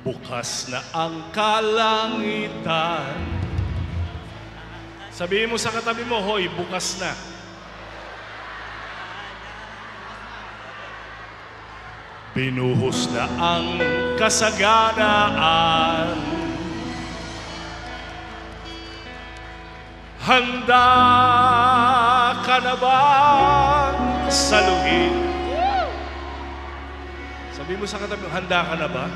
Bukas na ang kalangitan. Sabihin mo sa katabi mo, hoy, bukas na. Binuhos na ang kasaganaan. Handa ka na bang saluhin? Sabihin mo sa katabi mo, handa ka na ba?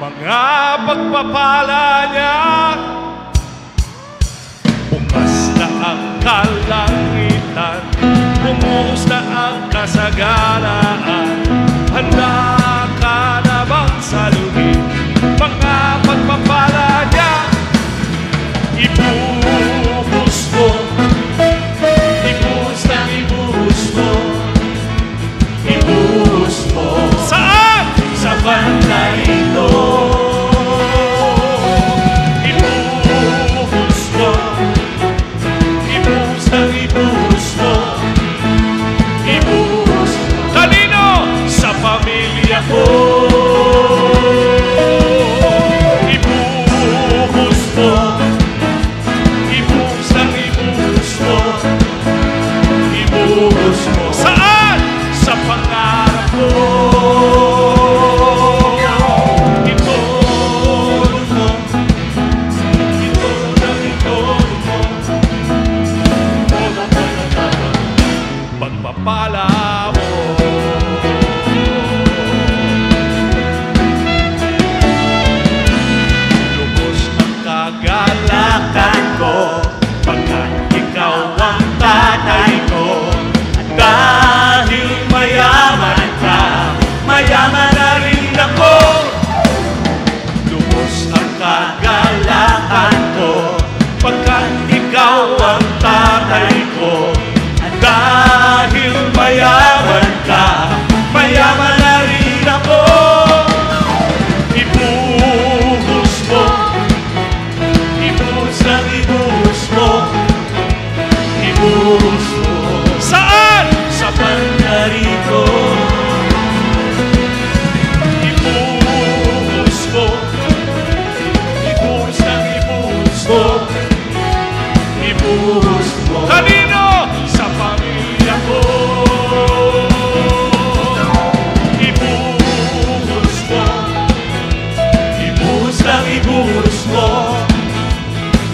Mga pagpapala niya, bukas na ang kalangitan, bumuhos na ang kasaganaan. Handa ka na bang saluhin? Mga pagpapala niya, ibuhos mo, ibuhos na ibuhos mo, ibuhos mo. Saan? Sa banda ito. Ibuhos mo, ibuhos na ibuhos mo, ibuhos mo. Kanino? Sa pamilya ko. Ibuhos mo, ibuhos na ibuhos mo, ibuhos mo. Saan? Sa pangarap ko. Pagpapala mo. Lubos ang kagalakan ko pagkat ikaw ang tatay ko. Dahil mayaman ka, mayaman na rin ako. Lubos ang kagalakan ko pagkat ikaw ang tatay ko. Dahil mayaman ka, mayaman na rin ako. Ibuhos mo, ibuhos na ibuhos mo, ibuhos mo. Saan? Sa pandarito. Ibuhos mo, ibuhos na ibuhos mo, ibuhos mo. Kanino? Sa pamilya ko. Ibuhos mo, ibuhos lang ibuhos mo,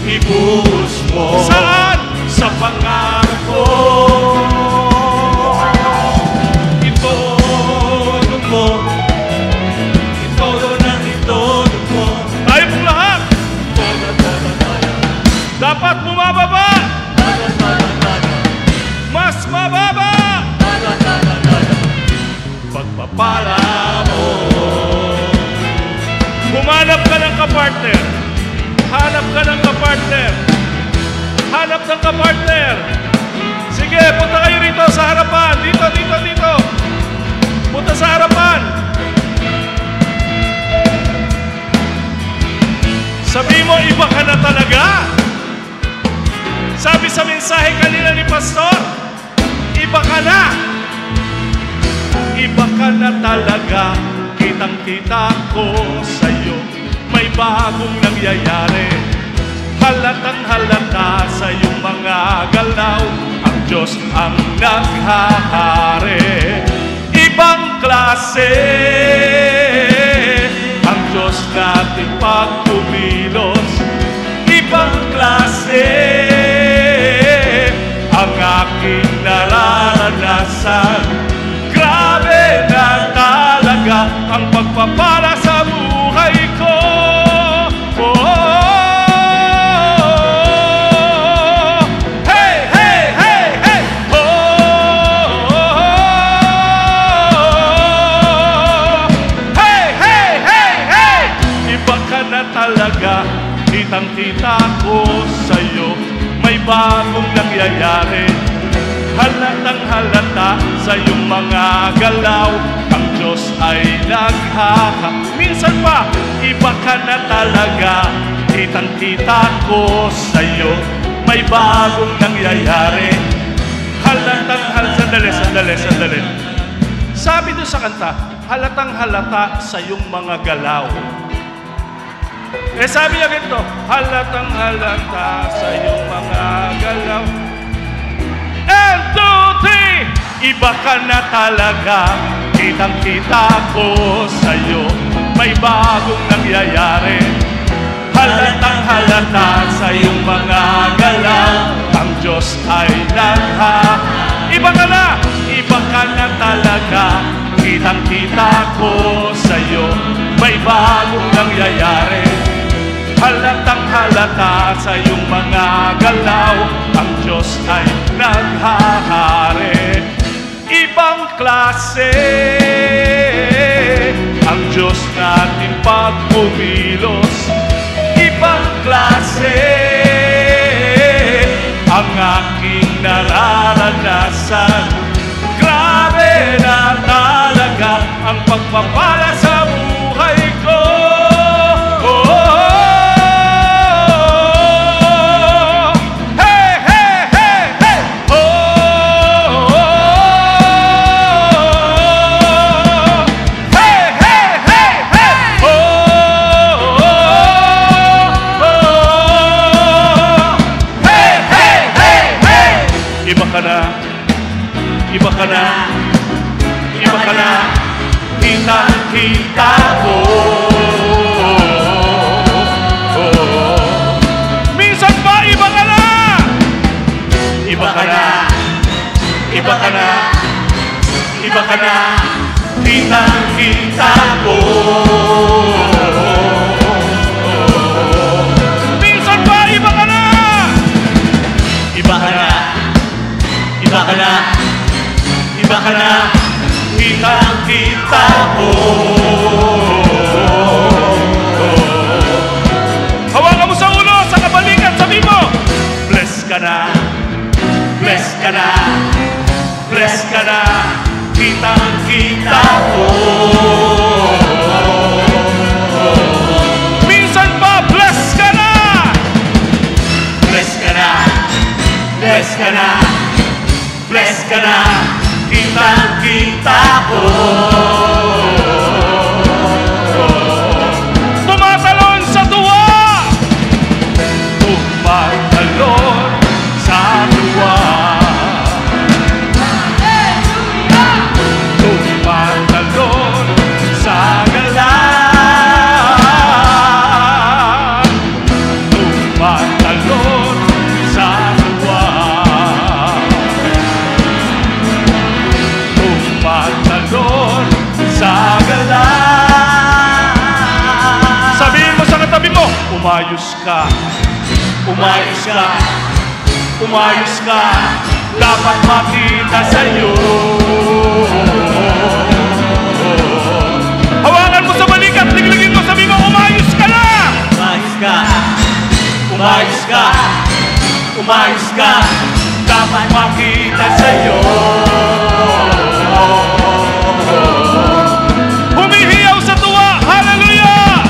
ibuhos mo. Saan? Sa pangarap ko. Itodo mo, itodo ng itodo mo. Tayo pong lahat. Dapat bumababa. Mas mababa. Pagpapala mo. Humanap ka ng kapartner. Hanap ka ng kapartner. Hanap ng kapartner. Sige, punta kayo rito sa harapan. Dito, dito, dito. Punta sa harapan. Sabi mo, iba ka na talaga. Sabi sa mensahe kanina ni Pastor, iba ka na. Iba ka na talaga. Kitang-kita ko sa'yo, may bagong nangyayari. Halatang halata sa iyong mga galaw, ang Diyos ang naghahari. Ibang klase ang Diyos natin pag kumilos. Ibang klase ang aking nararanasan. Grabe na talaga ang pagpapala sa buhay ko. Hey, hey, hey, hey. Hey, hey, hey, hey. Iba ka na talaga. Kitang-kita ko sa'yo, may bagong nangyayari. Halatang halata sa iyong mga galaw, ang Diyos ay minsan pa, iba ka na talaga. Kitang-kita ko sa'yo, may bagong nangyayari. Halatang sandali. Sabi doon sa kanta, halatang halata sa iyong mga galaw. Sabi niya ganito, halatang halata sa iyong mga galaw. And 2, 3, iba ka na talaga. Kitang-kita ko sa'yo, may bagong nangyayari. Halatang halata sa iyong mga galaw, ang Diyos ay nagha. Iba ka na talaga. Kitang-kita ko sa'yo, may bagong nangyayari. Halatang halata sa iyong mga galaw, ang Diyos ay naghahari. Ibang klase ang Diyos natin pag pumilos. Ibang klase ang aking nararanasan. Grabe na talaga ang pagpapala sa buhay ko. Iba ka na, kitang-kita ko. Minsan ba iba ka na? Iba ka na, kitang-kita ko. Minsan ba iba ka na? Iba ka na, kitang-kita ko. Hawakan mo sa ulo, sa kabalikan, sabi mo, bless ka na, kitang-kita ko. Minsan ba, bless ka na, kitang-kita ko. Tumatalon sa tuwa, tumatalon sa tuwa. Tumatalon sa galang. Tumatalon sa tuwa. Tumatalon sa galang. Sabihin mo sa katabi mo, umayos ka, dapat makita sa'yo. Hawakan mo sa balikat, ligligin mo, sabihin mo, umayos ka na. Umayos ka, dapat makita sa'yo. Humihiyaw sa tuwa, hallelujah!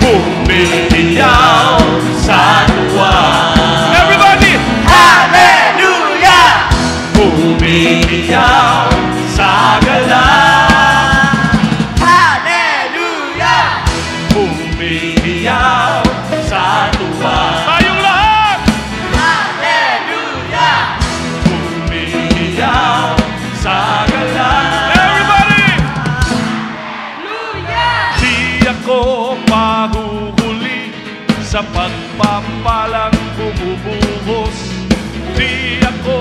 Humihiyaw sa tuwa. Everybody, hallelujah! Humihiyaw sa galang. Hallelujah! Humihiyaw sa tuwa. Tayong lahat! Hallelujah! Humihiyaw sa galang. Everybody! Hallelujah! Di ako mahuhuli sa pagpapalang bumubuhos. Di ako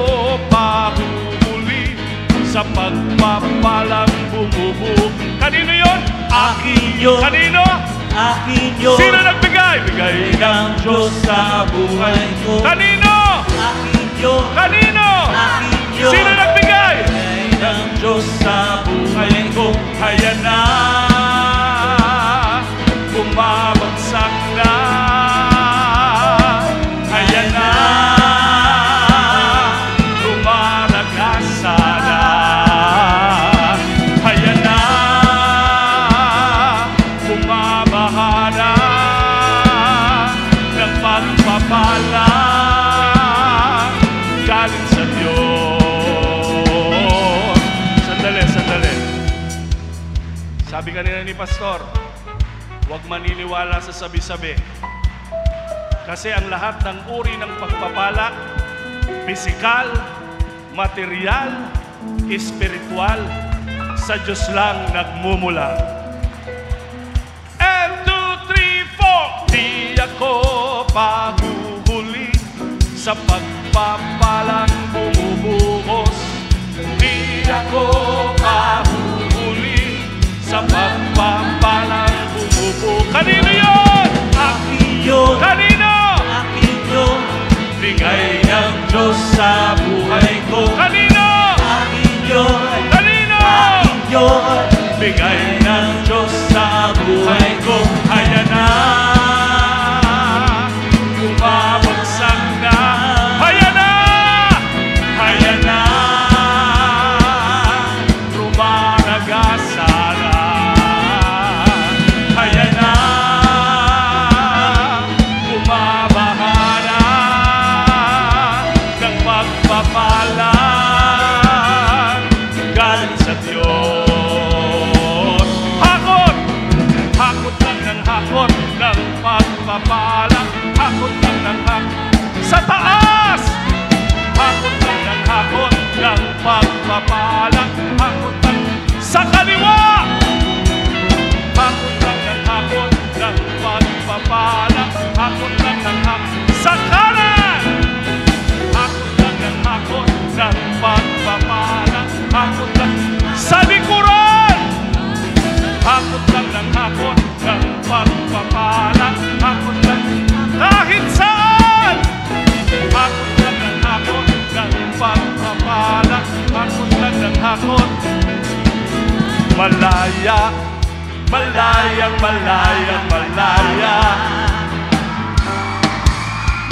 mahuhuli sa pagpapalang bumubuhos. Kanino yun? Akin yun. Kanino? Akin yun. Sino nagbigay? Bigay ng Diyos sa buhay ko. Kanino? Akin yun. Kanino? Akin yun. Sino nagbigay? Bigay ng Diyos Sa buhay ko, kaya na bumabagsak na. Kaya na rumaragasa na. Kaya na bumabaha na ng pagpapala galing sa Diyos. Sandali. Sabi kanina ni Pastor, huwag maniniwala sa sabi-sabi. Kasi ang lahat ng uri ng pagpapala, pisikal, material, espiritual, sa Diyos lang nagmumula. And 2, 3, 4. Di ako pahuhuli sa pagpapalang bumubuhos. Di ako pahuhuli sa pagpapalang bumubuhos. Kanino yun? Akin yun, Kanino? akin yun. Bigay ng Diyos sa buhay ko. Kanino? Akin yun, Kanino? akin yun. Bigay ng Diyos sa buhay ko. Kaya na bumabagsak na. Kaya na rumaragasala. Kaya na bumabahana ng pagpapala galing sa Diyos. Hakot! Hakot lang ng hakot ng pagpapala. Hakot lang ng hakot sa taas. Hakot lang ng hakot ng pagpapala. Hakot lang sa kaliwa. Hakot lang ng hakot ng pagpapala. Hakot lang ng hakot sa kanan. Hakot lang ng hakot ng pagpapala. Hakot lang sa likuran. Hakot lang ng hakot ng pagpapala. Hakot lang kahit saan. Hakot lang ng hakot ng pagpapala. Hakot lang ng hakot. Malaya, malayang, malayang, malaya.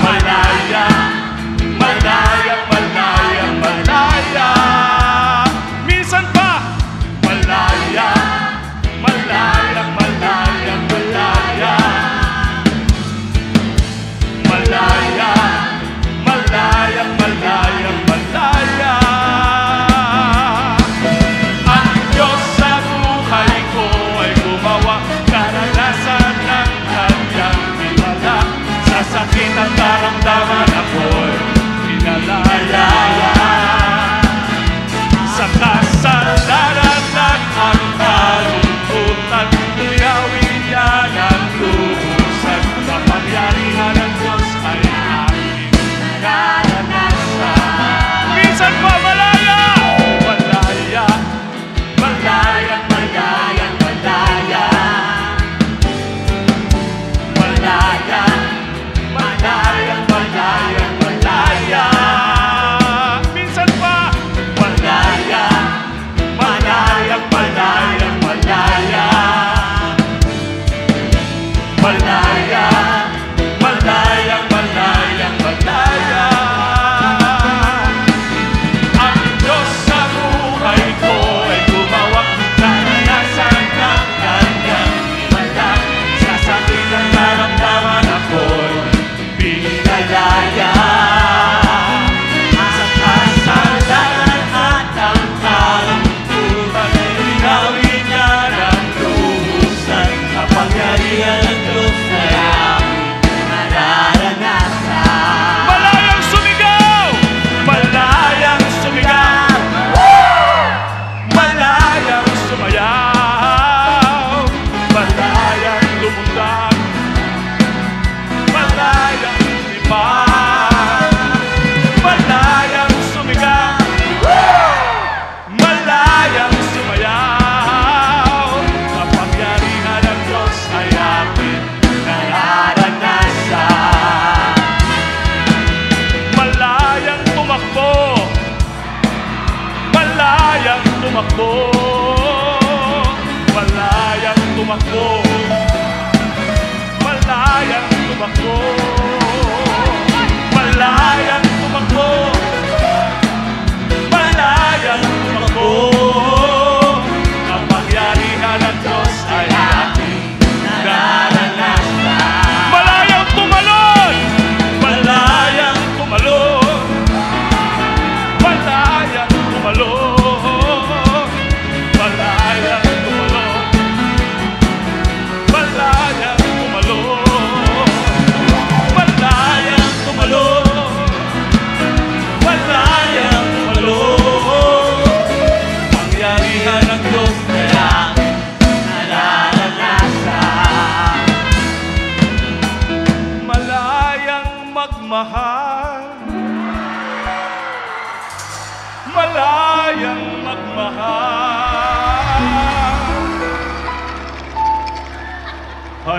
Malaya, malayang, malayang, malaya. Minsan pa, malaya, malayang, malayang, malaya. Malaya, malayang, malayang, malaya. Ang Diyos sa buhay ko ay gumawa karanasan ng kanyang himala. Sa sakit at karamdaman ako'y pinalaya. Sa kasalanan at ang kalungkutan, pinawin niya ng luhusan. Kapangyarihan ng Diyos ay aking naranasan. Minsan pa malaya, malaya, malayang, malayang, malaya. Malaya, malayang, malayang,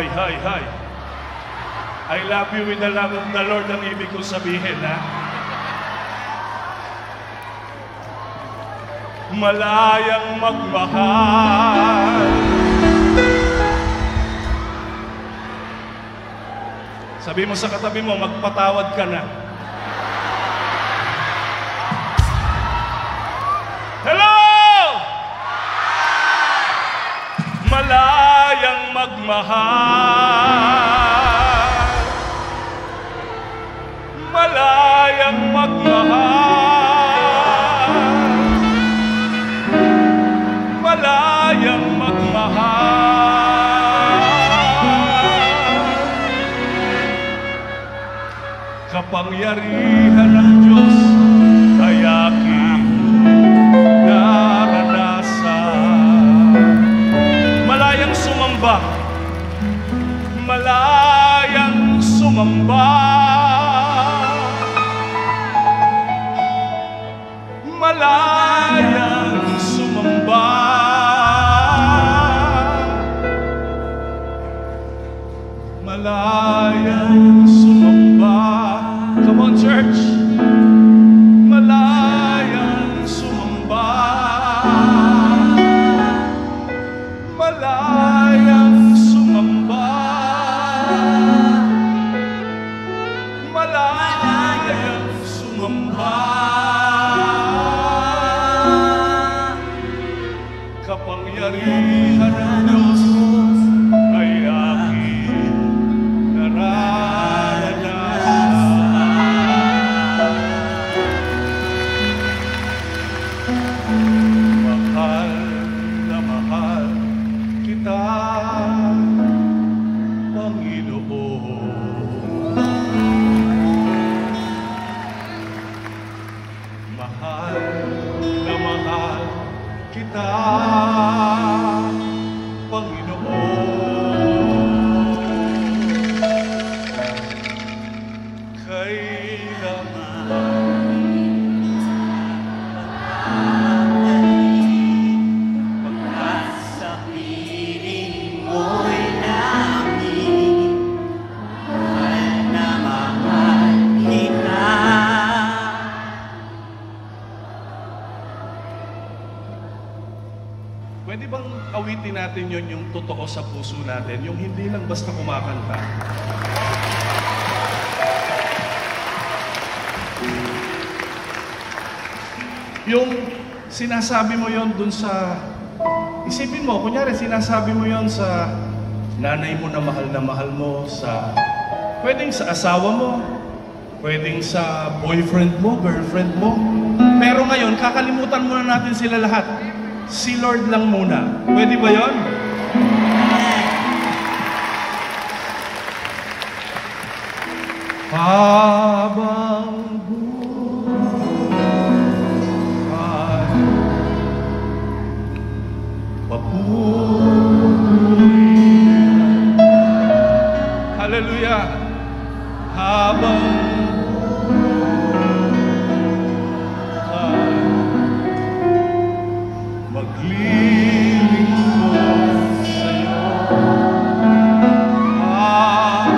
Hay. I love you with the love of the Lord ang ibig kong sabihin, ha? Malayang magmahal. Sabi mo sa katabi mo, magpatawad ka na. Hello! Malayang magmahal. Malayang magmahal. Malayang magmahal. Kapangyarihan ng Diyos ay aking naranasan. Malayang sumamba. Malayang sumamba. Malayang sumamba. Malayang sumamba. Come on, church. Malayang sumamba. Malayang sumamba. Malayang sumamba. Kapangyarihan ng Diyos ay aking nararanasan. Mahal na mahal kita, Panginoon. Mahal na mahal kita, Panginoon. Kailanman Sa piling mo'y namin, mahal na mahal kita. pwede bang awitin natin yon, yung totoo sa puso natin, yung hindi lang basta kumakanta. Yung sinasabi mo yon dun sa, isipin mo, kunyari sinasabi mo yon sa nanay mo na mahal mo, sa, pwedeng sa asawa mo, pwedeng sa boyfriend mo, girlfriend mo. Pero ngayon, kakalimutan muna natin sila lahat. Si Lord lang muna. Pwede ba yon? Habang buhay, papurihan. Hallelujah. Habang buhay, maglilingkod sa'yo. Habang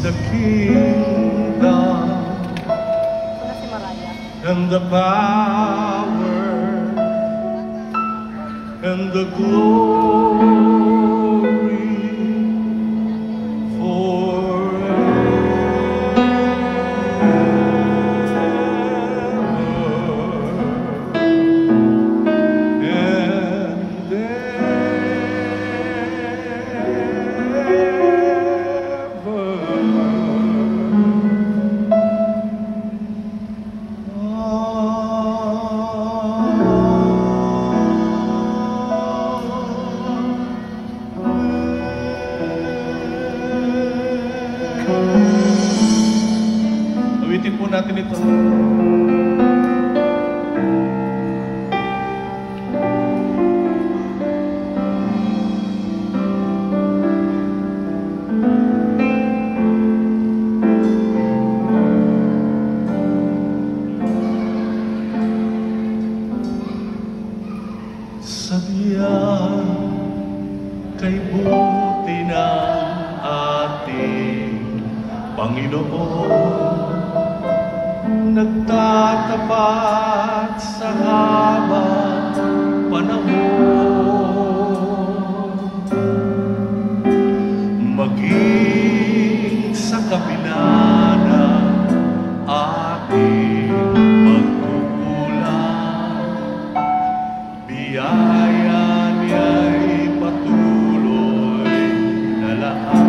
the kingdom and the power and the glory Awitin po natin ito. Sabihan kay buti ng ating Panginoon, nagtatapat sa habang panahon, maging sa kabila ng ating pagkukulang, biyaya niya'y patuloy na lahat.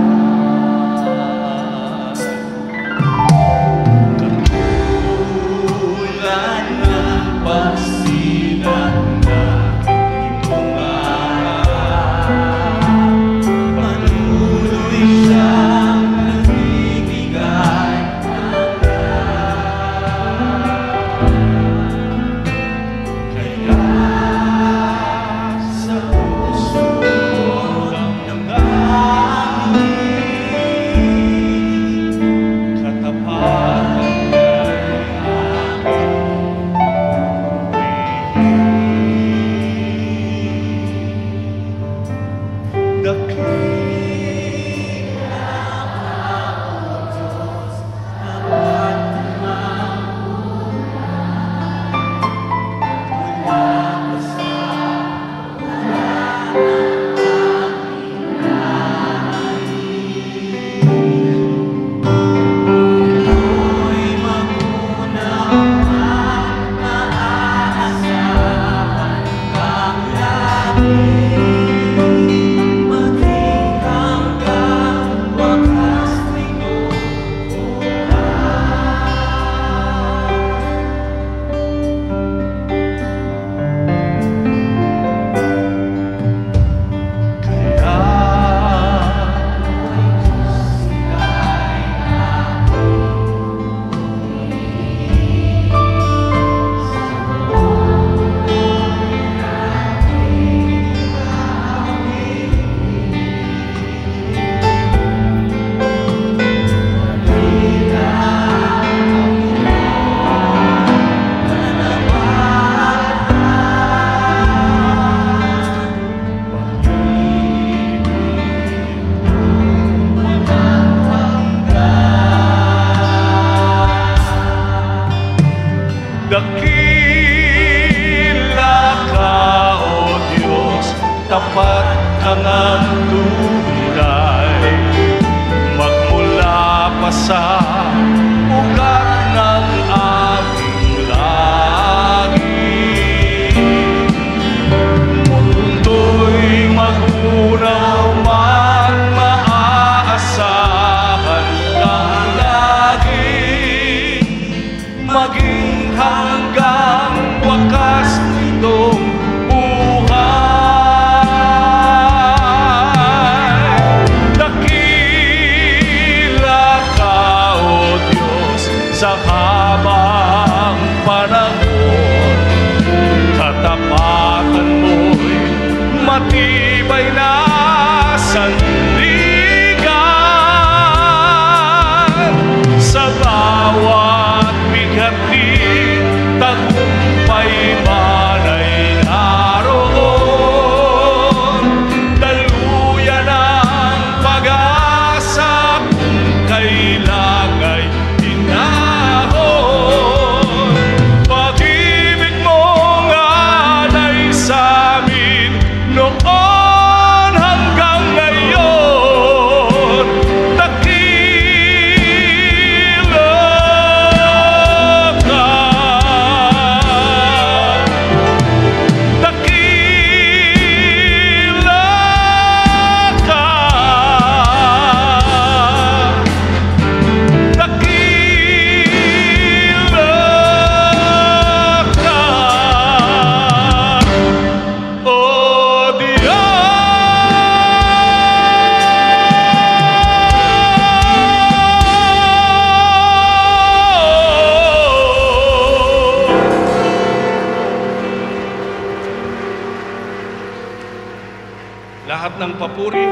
lahat ng papuri,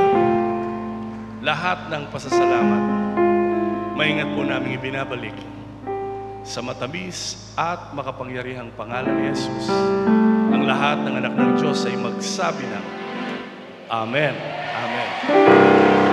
lahat ng pasasalamat, maingat po namin ibinabalik sa matamis at makapangyarihang pangalan ni Jesus. Ang lahat ng anak ng Diyos ay magsabi ng Amen. Amen.